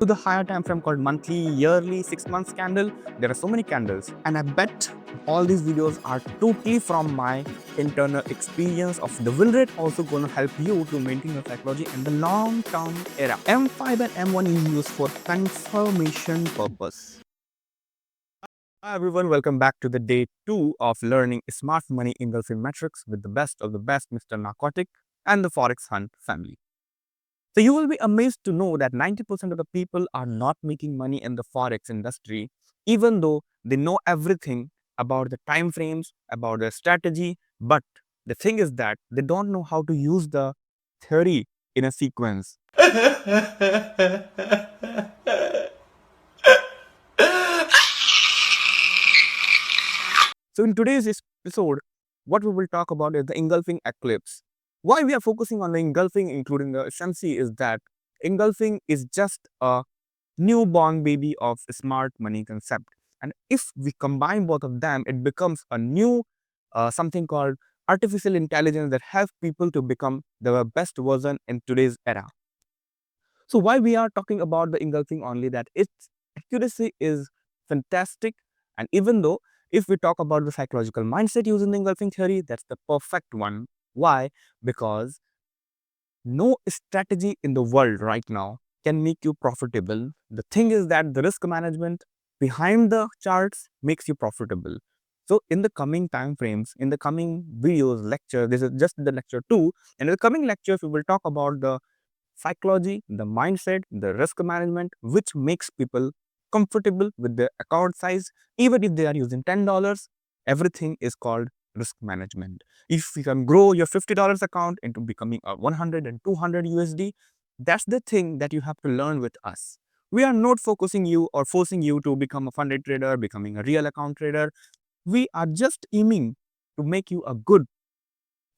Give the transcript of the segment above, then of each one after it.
to the higher time frame called monthly, yearly, 6 months candle. There are so many candles, and I bet all these videos are totally from my internal experience of the win rate, also going to help you to maintain your psychology in the long term era. M5 and M1 is used for confirmation purpose. Hi everyone, welcome back to the day 2 of learning Smart Money Engulfing Metrics with the best of the best, Mr. Narcotic and the Forexhunt family. So you will be amazed to know that 90% of the people are not making money in the Forex industry, even though they know everything about the time frames, about the strategy. But the thing is that they don't know how to use the theory in a sequence. So in today's episode, what we will talk about is the engulfing eclipse. Why we are focusing on the engulfing, including the SMC, is that engulfing is just a newborn baby of smart money concept. And if we combine both of them, it becomes a new something called artificial intelligence that helps people to become the best version in today's era. So why we are talking about the engulfing only, that its accuracy is fantastic. And even though if we talk about the psychological mindset using the engulfing theory, that's the perfect one. Why? Because no strategy in the world right now can make you profitable. The thing is that the risk management behind the charts makes you profitable. So in the coming time frames, in the coming videos, lecture, this is just the lecture 2. And in the coming lectures, we will talk about the psychology, the mindset, the risk management, which makes people comfortable with their account size. Even if they are using $10, everything is called risk management. If you can grow your $50 account into becoming a 100 and 200 USD, that's the thing that you have to learn with us. We are not focusing you or forcing you to become a funded trader, becoming a real account trader. We are just aiming to make you a good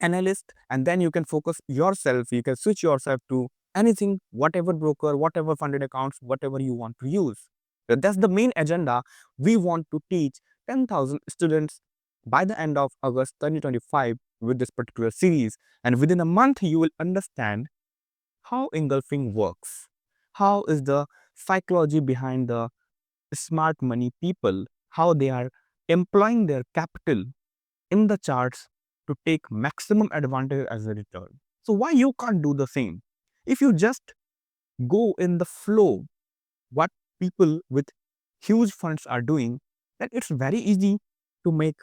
analyst, and then you can focus yourself, you can switch yourself to anything, whatever broker, whatever funded accounts, whatever you want to use. So that's the main agenda. We want to teach 10,000 students by the end of August 2025 with this particular series, and within a month you will understand how engulfing works, how is the psychology behind the smart money people, how they are employing their capital in the charts to take maximum advantage as a return. So why you can't do the same? If you just go in the flow, what people with huge funds are doing, then it's very easy to make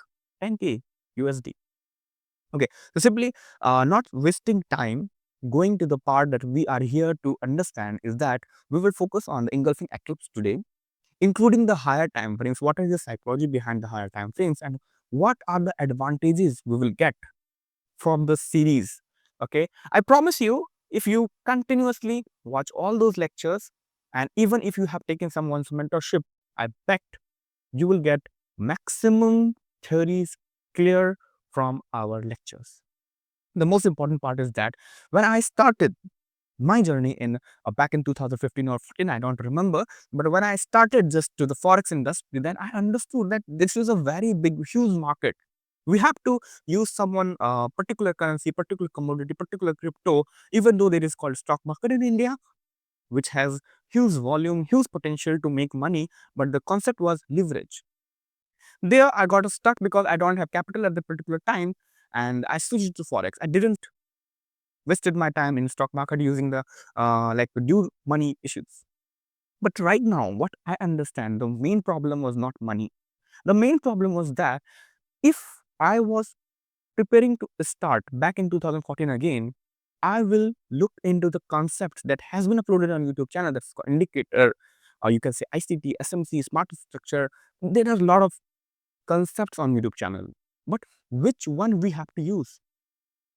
10K USD. Okay, so simply not wasting time, going to the part that we are here to understand is that we will focus on the engulfing eclipse today, including the higher time frames. What is the psychology behind the higher time frames, and what are the advantages we will get from the series? Okay, I promise you, if you continuously watch all those lectures, and even if you have taken someone's mentorship, I bet you will get maximum theories clear from our lectures. The most important part is that when I started my journey in back in 2015 or 14, I don't remember, but when I started just to the forex industry, then I understood that this is a very big, huge market. We have to use someone particular currency, particular commodity, particular crypto, even though there is called stock market in India, which has huge volume, huge potential to make money, but the concept was leverage. There I got stuck because I don't have capital at the particular time, and I switched to forex. I didn't wasted my time in stock market using the like due money issues. But right now, what I understand, the main problem was not money. The main problem was that if I was preparing to start back in 2014 again, I will look into the concepts that has been uploaded on YouTube channel, that's called indicator, or you can say ICT, SMC, smart structure. There are a lot of concepts on YouTube channel, but which one we have to use?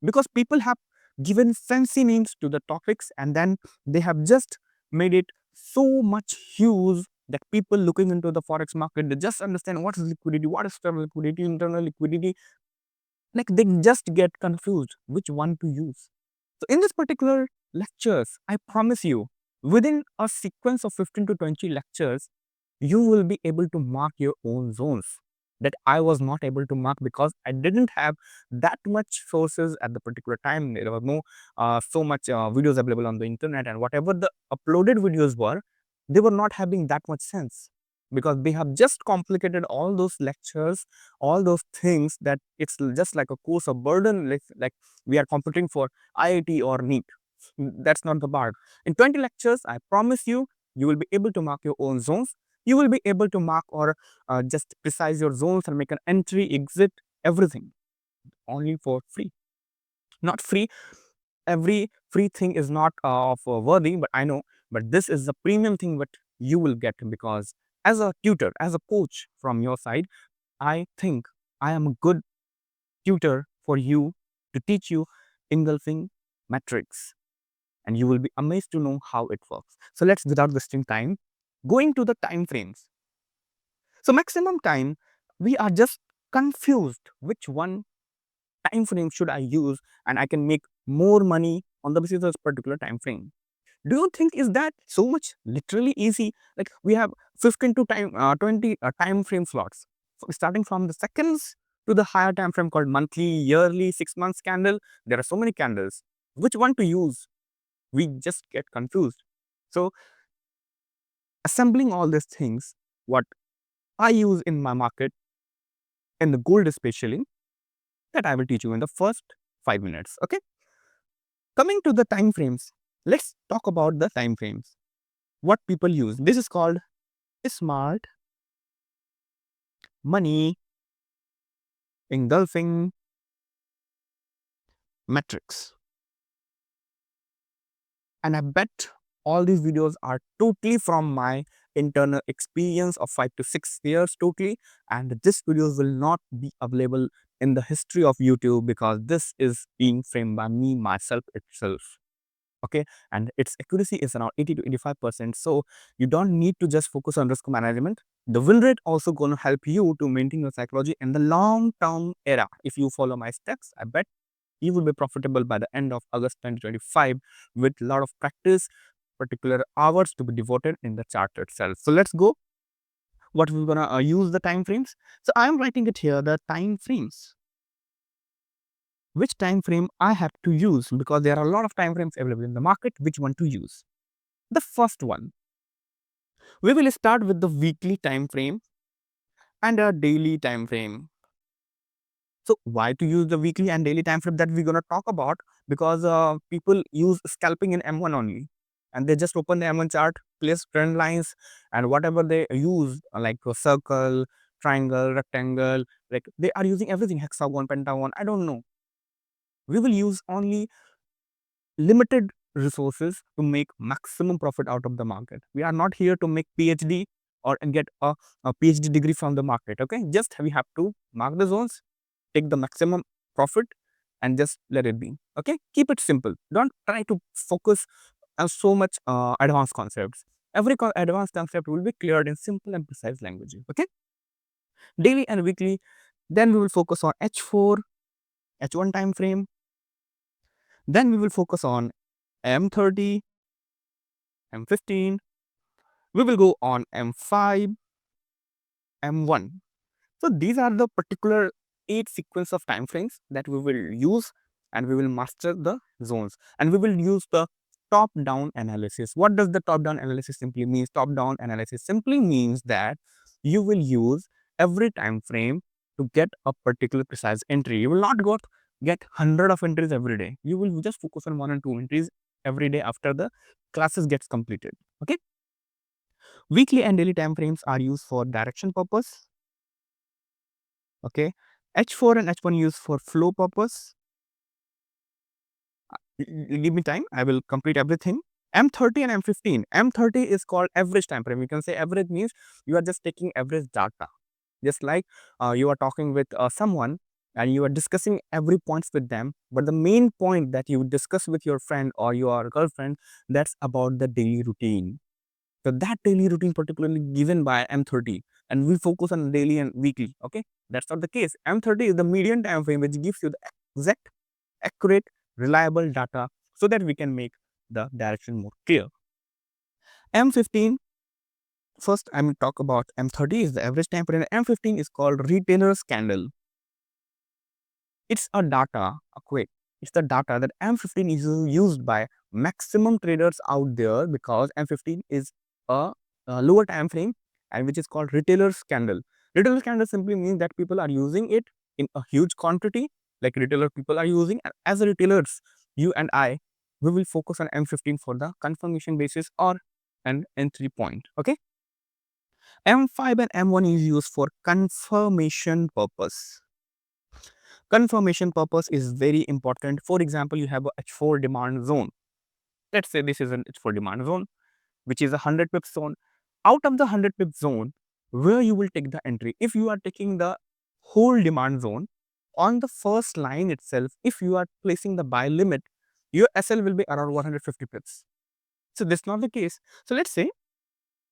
Because people have given fancy names to the topics, and then they have just made it so much huge that people looking into the forex market, they just understand what is liquidity, what is external liquidity, internal liquidity, like they just get confused which one to use. So in this particular lectures, I promise you, within a sequence of 15 to 20 lectures, you will be able to mark your own zones that I was not able to mark because I didn't have that much sources at the particular time. There were no so much videos available on the internet, and whatever the uploaded videos were, they were not having that much sense, because they have just complicated all those lectures, all those things, that it's just like a course of burden, like we are competing for IIT or NEET. That's not the part. In 20 lectures, I promise you, you will be able to mark your own zones. You will be able to mark or just precise your zones and make an entry, exit, everything, only for free. Not free, every free thing is not of worthy, but I know, but this is the premium thing what you will get, because as a tutor, as a coach from your side, I think I am a good tutor for you to teach you engulfing metrics, and you will be amazed to know how it works. So let's, without wasting time, going to the time frames. So maximum time, we are just confused which one time frame should I use and I can make more money on the basis of this particular time frame. Do you think is that so much literally easy? Like we have 15 to 20 time frame slots, starting from the seconds to the higher time frame called monthly, yearly, 6 months candle. There are so many candles. Which one to use? We just get confused. So assembling all these things, what I use in my market, in the gold especially, that I will teach you in the first 5 minutes. Okay. Coming to the time frames, let's talk about the time frames. What people use. This is called Smart Money Engulfing Metrics. And I bet all these videos are totally from my internal experience of 5 to 6 years totally. And this videos will not be available in the history of YouTube, because this is being framed by me, myself itself. Okay, and its accuracy is around 80 to 85%. So you don't need to just focus on risk management. The win rate also going to help you to maintain your psychology in the long term era. If you follow my steps, I bet you will be profitable by the end of August 2025 with a lot of practice, particular hours to be devoted in the chart itself. So let's go. What we're gonna use the time frames. So I'm writing it here, the time frames. Which time frame I have to use, because there are a lot of time frames available in the market. Which one to use? The first one, we will start with the weekly time frame and a daily time frame. So why to use the weekly and daily time frame, that we're going to talk about, because people use scalping in M1 only, and they just open the M1 chart, place trend lines, and whatever they use, like a circle, triangle, rectangle, like they are using everything, hexagon, pentagon, I don't know. We will use only limited resources to make maximum profit out of the market. We are not here to make PhD or and get a PhD degree from the market. Okay, just we have to mark the zones, take the maximum profit, and just let it be. Okay, keep it simple. Don't try to focus on so much advanced concepts. Every advanced concept will be cleared in simple and precise language. Okay, daily and weekly. Then we will focus on H4, H1 time frame. Then we will focus on M30, M15. We will go on M5, M1. So these are the particular 8 sequence of time frames that we will use, and we will master the zones, and we will use the top down analysis. What does the top down analysis simply means? Top down analysis simply means that you will use every time frame to get a particular precise entry. You will not get 100 of entries every day. You will just focus on 1 and 2 entries every day after the classes gets completed. Okay, weekly and daily time frames are used for direction purpose. Okay, H4 and H1 used for flow purpose. Give me time, I will complete everything. M30 and M15. M30 is called average time frame. You can say average means you are just taking average data. Just like you are talking with someone and you are discussing every points with them, but the main point that you discuss with your friend or your girlfriend, that's about the daily routine. So that daily routine particularly given by M30, and we focus on daily and weekly. Okay, that's not the case. M30 is the median time frame which gives you the exact, accurate, reliable data so that we can make the direction more clear. M15, first I will talk about M30 is the average time frame. M15 is called retailer's candle. It's a data, it's the data that M15 is used by maximum traders out there, because M15 is a lower time frame, and which is called retailer's candle. Retailer's candle simply means that people are using it in a huge quantity, like retailer people are using. And as a retailers, you and I, we will focus on M15 for the confirmation basis or an entry point. Okay. M5 and M1 is used for confirmation purpose. Confirmation purpose is very important. For example, you have a H4 demand zone. Let's say this is an H4 demand zone, which is a 100 pips zone. Out of the 100 pip zone, where you will take the entry, if you are taking the whole demand zone, on the first line itself, if you are placing the buy limit, your SL will be around 150 pips. So this is not the case. So let's say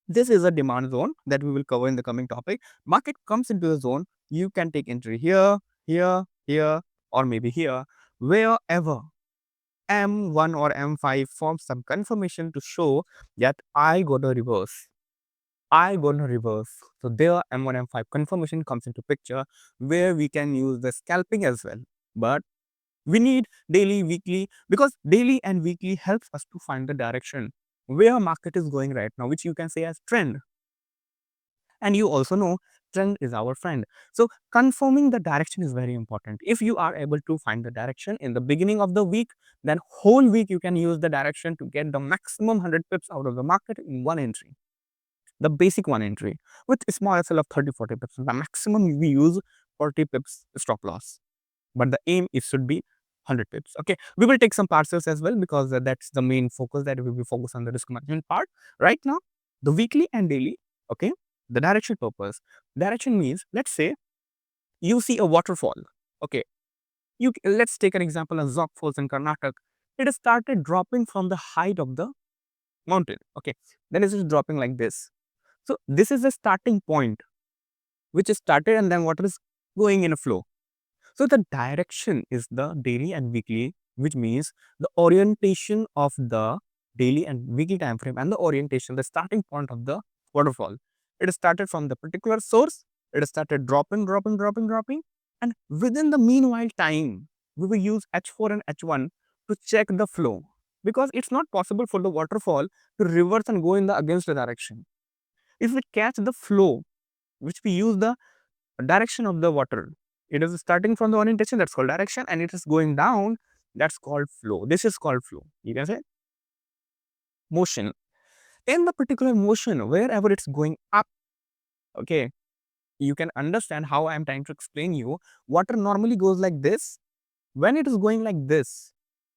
this is a demand zone that we will cover in the coming topic. Market comes into the zone, you can take entry here, here, here, or maybe here, wherever M1 or M5 forms some confirmation to show that I got a reverse. I got a reverse. So there M1, M5 confirmation comes into picture, where we can use the scalping as well. But we need daily, weekly, because daily and weekly helps us to find the direction where market is going right now, which you can say as trend. And you also know trend is our friend. So confirming the direction is very important. If you are able to find the direction in the beginning of the week, then whole week you can use the direction to get the maximum 100 pips out of the market in one entry. The basic one entry with a small SL of 30-40 pips. The maximum we use 40 pips stop loss. But the aim is should be 100 pips. Okay, we will take some parcels as well, because that's the main focus, that we will focus on the risk management part right now. The weekly and daily. Okay, the direction purpose. Direction means, let's say you see a waterfall. Okay, let's take an example of Zog Falls in Karnataka. It has started dropping from the height of the mountain. Okay, then it is dropping like this. So this is the starting point, which is started, and then water is going in a flow. So the direction is the daily and weekly, which means the orientation of the daily and weekly time frame, and the orientation, the starting point of the waterfall. It started from the particular source. It started dropping, dropping, dropping, dropping, and within the meanwhile time, we will use H4 and H1 to check the flow, because it's not possible for the waterfall to reverse and go in the against the direction. If we catch the flow, which we use the direction of the water, it is starting from the orientation, that's called direction, and it is going down, that's called flow. This is called flow. You can say motion. In the particular motion, wherever it's going up, okay, you can understand how I'm trying to explain you. Water normally goes like this when it is going like this.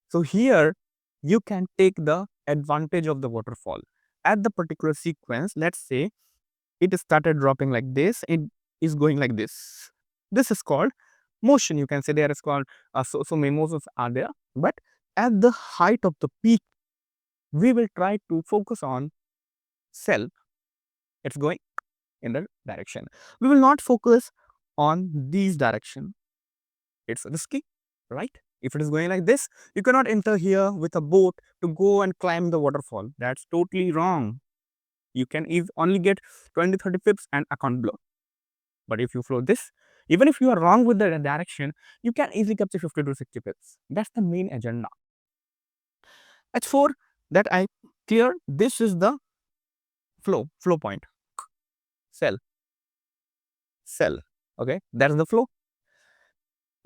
So here you can take the advantage of the waterfall at the particular sequence. Let's say it started dropping like this, it is going like this. This is called motion. You can say there is called so many motions are there, but at the height of the peak, we will try to focus on sell. It's going in the direction. We will not focus on these direction. It's risky, right? If it is going like this, you cannot enter here with a boat to go and climb the waterfall. That's totally wrong. You can only get 20-30 pips and account blow. But if you flow this, even if you are wrong with the direction, you can easily capture 50 to 60 pips. That's the main agenda. H4 that I clear, this is the flow point. Sell. Okay, that's the flow.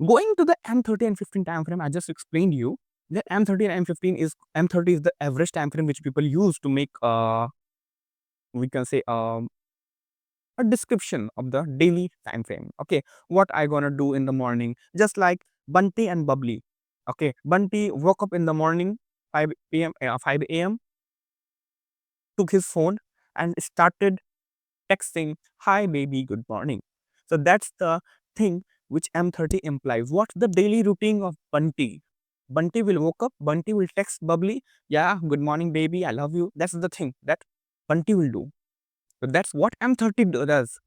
Going to the M30 and 15 time frame, I just explained you that M30 and M15 is M30 is the average time frame which people use to make we can say a description of the daily time frame. Okay, what I gonna do in the morning, just like Bunty and Bubbly. Okay, Bunty woke up in the morning 5 p.m. 5 a.m. took his phone and started texting, "Hi baby, good morning." So that's the thing which M30 implies. What's the daily routine of Bunty? Bunty will woke up, Bunty will text Bubbly, "Yeah, good morning baby, I love you." That's the thing that Bunty will do. So that's what M30 does.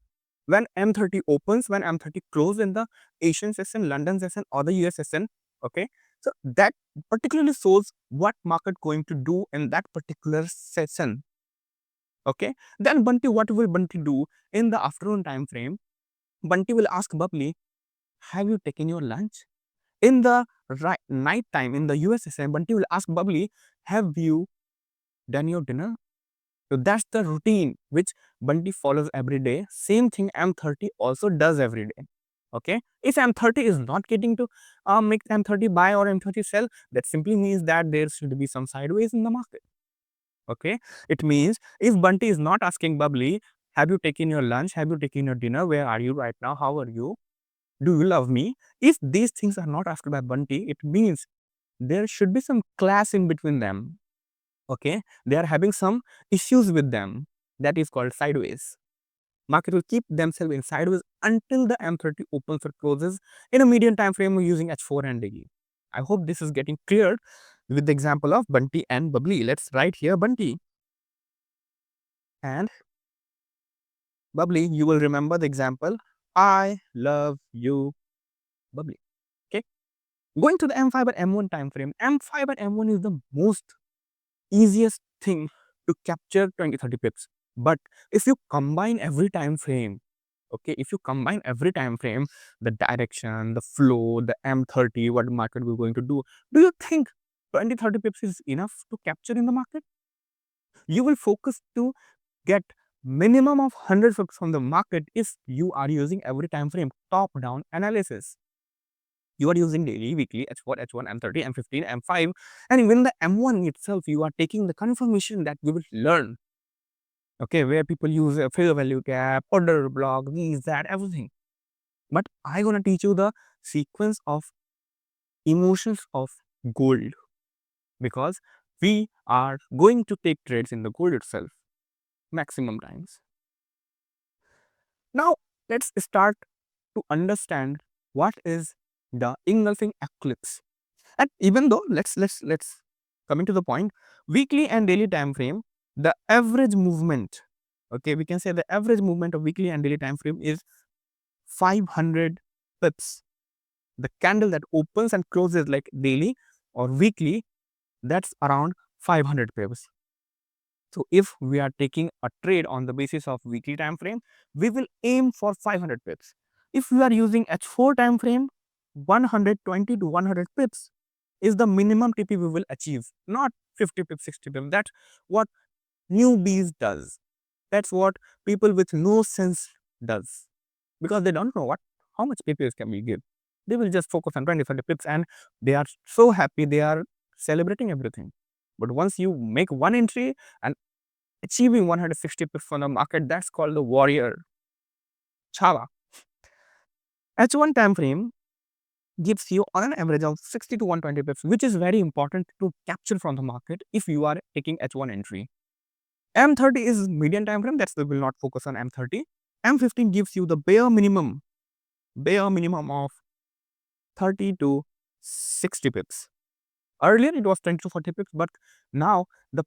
When M30 opens, when M30 closes in the Asian session, London session, or the US session, okay, so that particularly shows what market going to do in that particular session. Okay, then Bunty, what will Bunty do in the afternoon time frame? Bunty will ask Bubbly, "Have you taken your lunch?" In the night time in the US session, Bunty will ask Bubbly, "Have you done your dinner?" So that's the routine which Bunty follows every day. Same thing M30 also does every day. Okay, if M30 is not getting to make M30 buy or M30 sell, that simply means that there should be some sideways in the market. Okay, it means if Bunty is not asking Bubbly, have you taken your lunch, have you taken your dinner, where are you right now, how are you, do you love me, if these things are not asked by Bunty, it means there should be some clash in between them. Okay, they are having some issues with them. That is called sideways. Market will keep themselves in sideways until the M30 opens or closes in a median time frame using H4 and daily. I hope this is getting cleared with the example of Bunty and Bubbly. Let's write here Bunty and Bubbly. You will remember the example, I love you, Bubbly. Okay, going to the M5 and M1 time frame. M5 and M1 is the most easiest thing to capture 20-30 pips. But if you combine every time frame, okay, if you combine every time frame, the direction, the flow, the M30, what market we're going to do you think 20-30 pips is enough to capture in the market? You will focus to get minimum of 100 pips from the market if you are using every time frame top down analysis. You are using daily, weekly, H4, H1, M30, M15, M5, and even the M1 itself, you are taking the confirmation that we will learn. Okay, where people use a fair value gap, order block, these, that, everything. But I'm gonna teach you the sequence of emotions of gold, because we are going to take trades in the gold itself maximum times. Now let's start to understand what is the engulfing eclipse. And even though let's coming to the point, weekly and daily time frame, the average movement, okay, we can say the average movement of weekly and daily time frame is 500 pips. The candle that opens and closes like daily or weekly, that's around 500 pips. So if we are taking a trade on the basis of weekly time frame, we will aim for 500 pips. If we are using H4 time frame, 120 to 100 pips is the minimum TP we will achieve, not 50 pips, 60 pips. That's what newbies does. That's what people with no sense does, because they don't know how much PPs can we give. They will just focus on 20-30 pips and they are so happy, they are celebrating everything. But once you make one entry and achieving 160 pips from the market, that's called the warrior. Chava. H1 time frame gives you on an average of 60 to 120 pips, which is very important to capture from the market if you are taking H1 entry. M30 is median time frame, that's we will not focus on M30. M15 gives you the bare minimum of 30 to 60 pips. Earlier it was 20 to 40 pips, but now the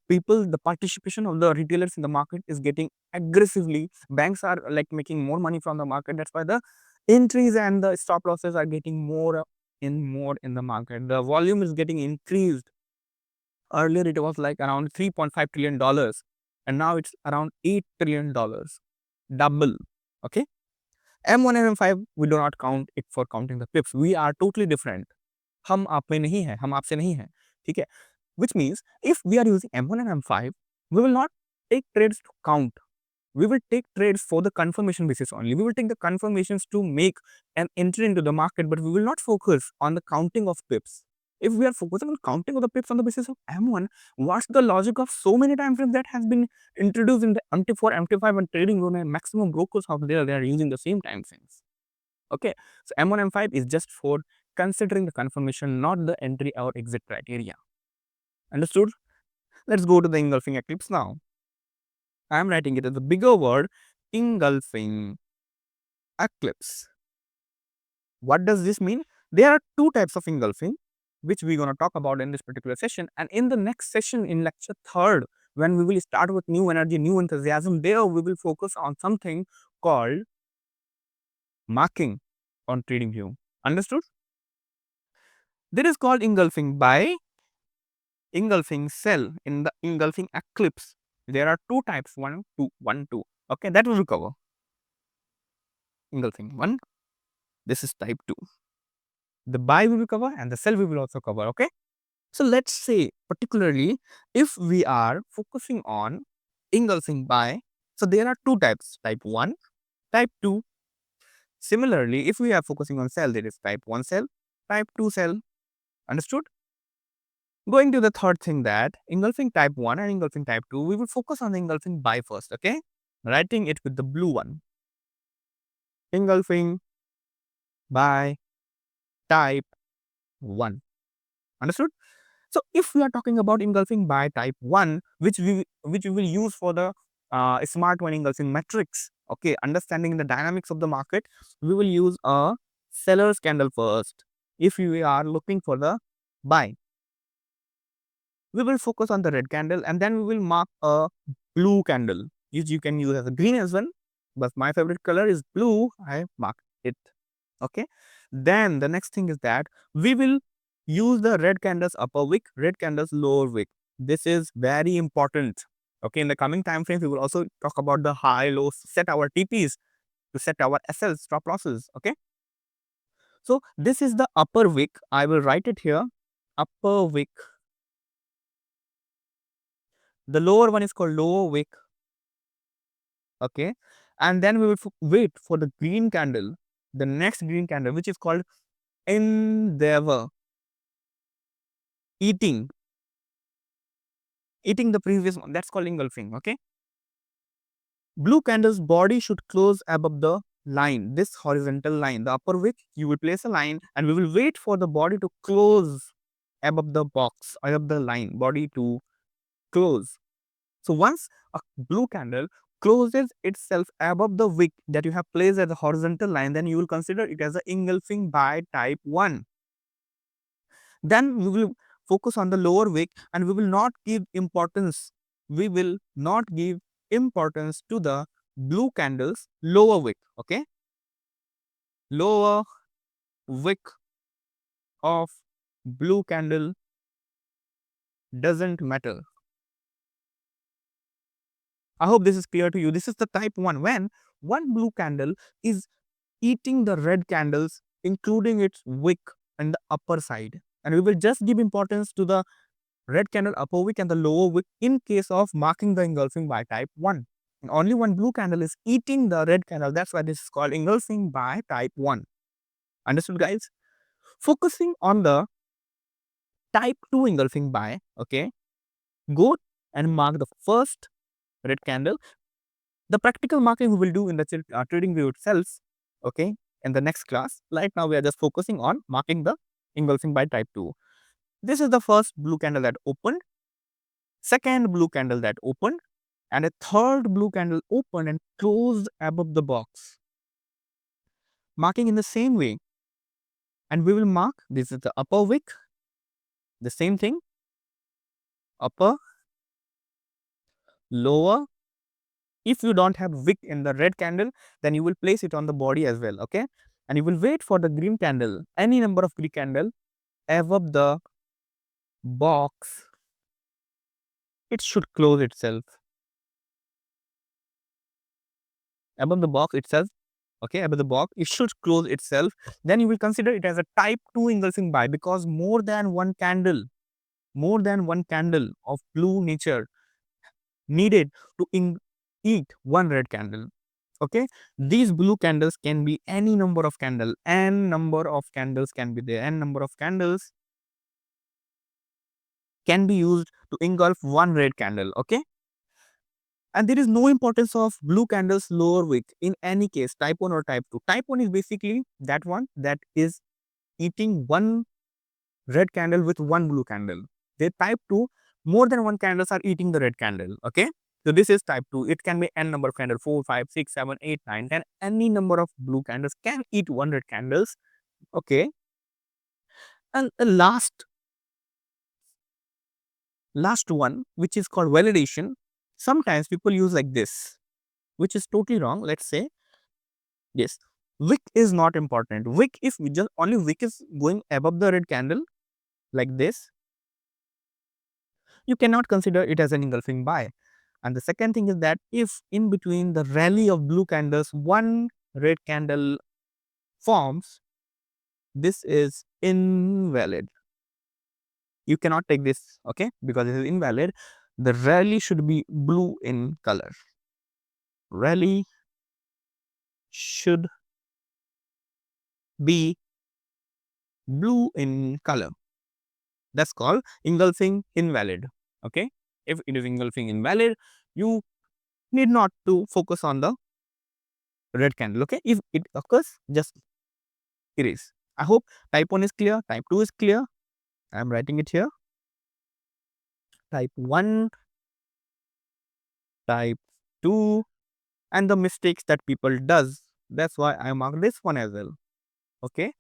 participation of the retailers in the market is getting aggressively. Banks are like making more money from the market. That's why the entries and the stop losses are getting more in the market. The volume is getting increased. Earlier it was like around $3.5 trillion and now it's around $8 trillion. Double. Okay. M1 and M5 we do not count it for counting the pips. We are totally different. हम आप में नहीं है, हम आपसे नहीं है, ठीक है? Which means if we are using M1 and M5, we will not take trades to count. We will take trades for the confirmation basis only. We will take the confirmations to make an entry into the market, but we will not focus on the counting of pips. If we are focusing on counting of the pips on the basis of M1, what's the logic of so many time frames that has been introduced in the MT4, MT5 and trading zone, and maximum brokers out there, they are using the same time frames. Okay, so M1, M5 is just for considering the confirmation, not the entry or exit criteria. Understood? Let's go to the engulfing eclipse now. I am writing it as a bigger word, engulfing eclipse. What does this mean? There are two types of engulfing, which we're going to talk about in this particular session. And in the next session, in lecture 3rd, when we will start with new energy, new enthusiasm, there we will focus on something called marking on TradingView. Understood? This is called engulfing by engulfing cell in the engulfing eclipse. There are two types, 1, 2, 1, 2. Okay, that we will cover. Engulfing 1, this is type 2. The buy we will cover and the sell we will also cover. Okay, so let's say particularly if we are focusing on engulfing buy. So there are two types, type 1, type 2. Similarly, if we are focusing on sell, there is type 1 sell, type 2 sell. Understood? Going to the third thing, that engulfing type 1 and engulfing type 2, we will focus on the engulfing buy first, okay? Writing it with the blue one. Engulfing buy type 1. Understood? So if we are talking about engulfing buy type 1, which we will use for the smart money engulfing metrics, okay, understanding the dynamics of the market, we will use a seller's candle first. If we are looking for the buy, we will focus on the red candle and then we will mark a blue candle. You can use as a green as well, but my favorite color is blue. I mark it. Okay. Then the next thing is that we will use the red candles upper wick, red candles lower wick. This is very important. Okay. In the coming time frames, we will also talk about the high lows, set our TPs to set our SLs, stop losses. Okay. So this is the upper wick. I will write it here. Upper wick. The lower one is called lower wick. Okay. And then we will wait for the green candle, the next green candle, which is called endeavor, eating the previous one. That's called engulfing. Okay. Blue candle's body should close above the line, this horizontal line, the upper wick. You will place a line and we will wait for the body to close above the box, above the line, body to close. So once a blue candle closes itself above the wick that you have placed as a horizontal line, then you will consider it as an engulfing buy type 1. Then we will focus on the lower wick and we will not give importance. We will not give importance to the blue candle's lower wick. Okay. Lower wick of blue candle doesn't matter. I hope this is clear to you. This is the type 1. When one blue candle is eating the red candles, including its wick and the upper side. And we will just give importance to the red candle upper wick and the lower wick in case of marking the engulfing by type 1. And only one blue candle is eating the red candle. That's why this is called engulfing by type 1. Understood, guys? Focusing on the type 2 engulfing by, okay, go and mark the first red candle. The practical marking we will do in the trading view itself, okay, in the next class. Right now, we are just focusing on marking the engulfing by type 2. This is the first blue candle that opened, second blue candle that opened, and a third blue candle opened and closed above the box. Marking in the same way. And we will mark, this is the upper wick, the same thing, upper, lower. If you don't have wick in the red candle, then you will place it on the body as well, okay? And you will wait for the green candle, any number of green candle above the box. It should close itself. Above the box itself, okay, above the box, it should close itself. Then you will consider it as a type 2 engulfing buy because more than one candle of blue nature needed to eat one red candle. Okay, these blue candles can be any number of candle, n number of candles can be there, n number of candles can be used to engulf one red candle. Okay, and there is no importance of blue candles lower wick in any case, type 1 or type 2. Type 1 is basically that one that is eating one red candle with one blue candle. They type 2, more than one candles are eating the red candle. Okay, so this is type 2. It can be n number of candles, 4, 5, 6, 7, 8, 9, 10. Any number of blue candles can eat one red candles. Okay, and the last one, which is called validation. Sometimes people use like this, which is totally wrong. Let's say yes, wick is not important. Wick, if we just only wick is going above the red candle like this, you cannot consider it as an engulfing buy. And the second thing is that if in between the rally of blue candles, one red candle forms, this is invalid. You cannot take this, okay, because it is invalid. The rally should be blue in color. Rally should be blue in color. That's called engulfing invalid. Okay. If it is engulfing invalid, you need not to focus on the red candle. Okay. If it occurs, just erase. I hope type 1 is clear, type 2 is clear. I am writing it here. Type 1, type 2, and the mistakes that people does. That's why I mark this one as well. Okay.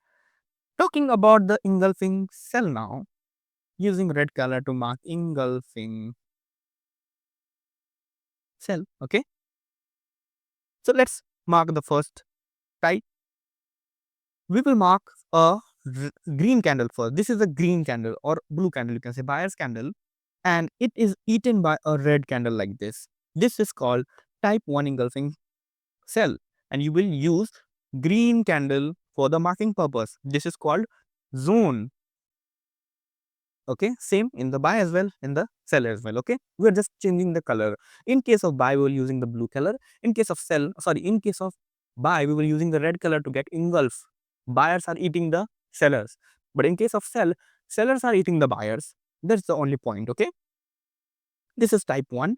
Talking about the engulfing cell now, using red color to mark engulfing cell. Okay. So let's mark the first type. We will mark a green candle first. This is a green candle or blue candle, you can say buyer's candle, and it is eaten by a red candle like this. This is called type 1 engulfing cell, and you will use green candle for the marking purpose. This is called zone. Okay, same in the buy as well, in the sell as well. Okay, we are just changing the color. In case of buy, we were using the blue color. In case of sell, sorry, in case of buy, we were using the red color to get engulf. Buyers are eating the sellers, but in case of sell, sellers are eating the buyers. That's the only point. Okay, this is type 1.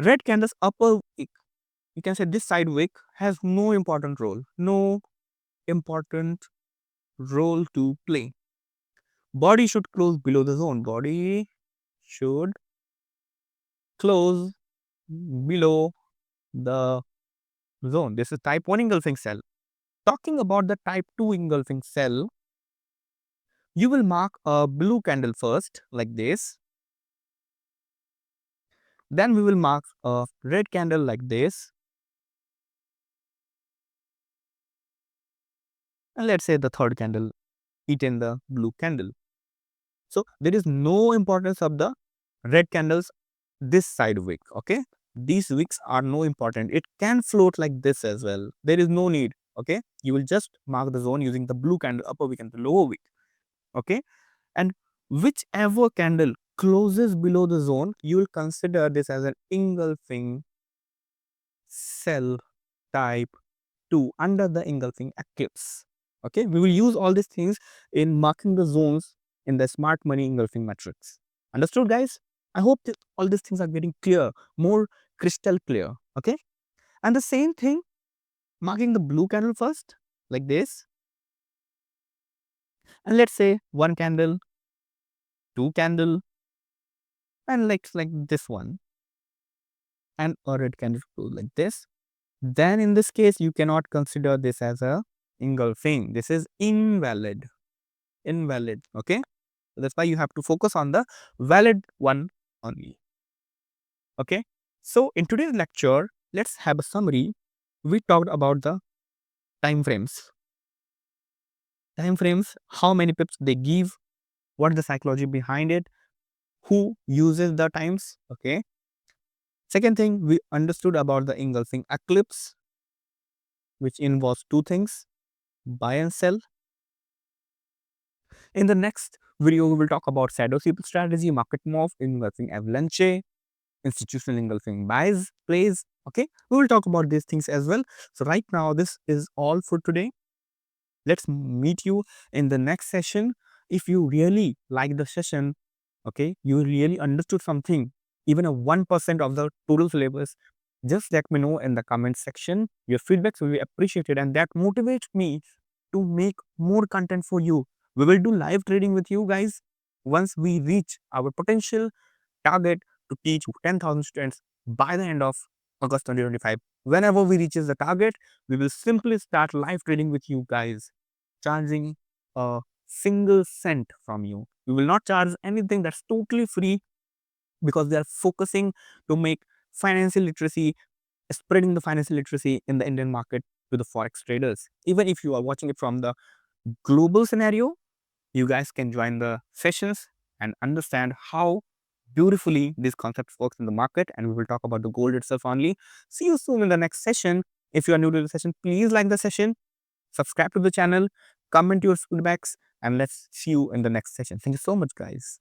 Red candle's upper wick, you can say this side wick has no important role, no important role to play. Body should close below the zone. Body should close below the zone. This is type 1 engulfing cell. Talking about the type 2 engulfing cell, you will mark a blue candle first, like this. Then we will mark a red candle like this. And let's say the third candle eaten the blue candle. So there is no importance of the red candles this side wick. Okay, these wicks are no important. It can float like this as well. There is no need. Okay, you will just mark the zone using the blue candle upper wick and the lower wick. Okay, and whichever candle closes below the zone, you will consider this as an engulfing cell type 2 under the engulfing eclipse. Okay, we will use all these things in marking the zones in the smart money engulfing matrix. Understood, guys? I hope that all these things are getting clear, more crystal clear. Okay, and the same thing, marking the blue candle first, like this, and let's say one candle, two candle, and like this one, and a red candle like this. Then in this case, you cannot consider this as a engulfing. This is invalid. Invalid. Okay. That's why you have to focus on the valid one only. Okay. So in today's lecture, let's have a summary. We talked about the time frames. Time frames, how many pips they give, what is the psychology behind it, who uses the times. Okay. Second thing, we understood about the engulfing eclipse, which involves two things, buy and sell. In the next video, we will talk about shadow sweep strategy, market move, engulfing avalanche, institutional engulfing buys, plays. Okay, we will talk about these things as well. So right now, this is all for today. Let's meet you in the next session. If you really like the session, okay, you really understood something, even a 1% of the total syllabus, just let me know in the comment section. Your feedbacks will be appreciated, and that motivates me to make more content for you. We will do live trading with you guys once we reach our potential target to teach 10,000 students by the end of August 2025. Whenever we reaches the target, we will simply start live trading with you guys, charging a single cent from you. We will not charge anything, that's totally free, because we are focusing to make financial literacy, spreading the financial literacy in the Indian market to the Forex traders. Even if you are watching it from the global scenario, you guys can join the sessions and understand how beautifully these concepts works in the market, and we will talk about the gold itself only. See you soon in the next session. If you are new to the session, please like the session, subscribe to the channel, comment your feedbacks, and let's see you in the next session. Thank you so much, guys.